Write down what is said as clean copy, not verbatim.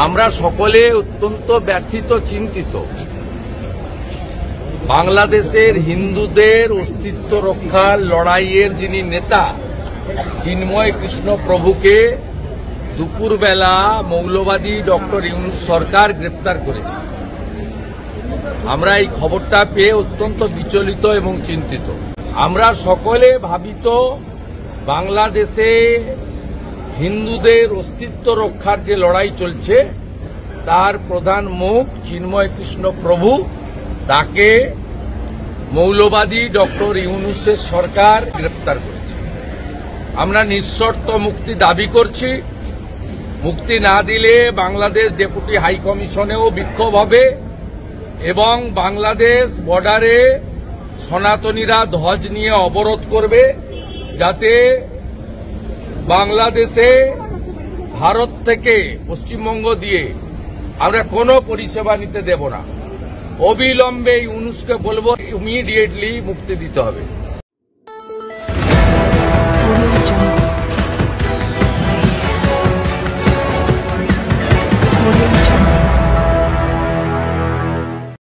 আমরা সকলে অত্যন্ত ব্যথিত, চিন্তিত। বাংলাদেশের হিন্দুদের অস্তিত্ব রক্ষার লড়াইয়ের যিনি নেতা চিন্ময় কৃষ্ণ প্রভুকে দুপুরবেলা মৌলবাদী ডক্টর ইউনূস সরকার গ্রেপ্তার করেছে। আমরা এই খবরটা পেয়ে অত্যন্ত বিচলিত এবং চিন্তিত। আমরা সকলে ভাবিত বাংলাদেশে হিন্দুদের অস্তিত্ব রক্ষার যে লড়াই চলছে তার প্রধান মুখ চিন্ময় কৃষ্ণ প্রভু, তাকে মৌলবাদী ডক্টর ইউনূসের সরকার গ্রেপ্তার করেছে। আমরা নিঃশর্ত মুক্তি দাবি করছি। মুক্তি না দিলে বাংলাদেশ ডেপুটি হাই কমিশনেও বিক্ষোভ হবে এবং বাংলাদেশ বর্ডারে সনাতনীরা ধ্বজ নিয়ে অবরোধ করবে, যাতে বাংলাদেশে ভারত থেকে পশ্চিমবঙ্গ দিয়ে আমরা কোনো পরিষেবা নিতে দেব না। অবিলম্বে ইউনূসকে বলবো ইমিডিয়েটলি মুক্তি দিতে হবে।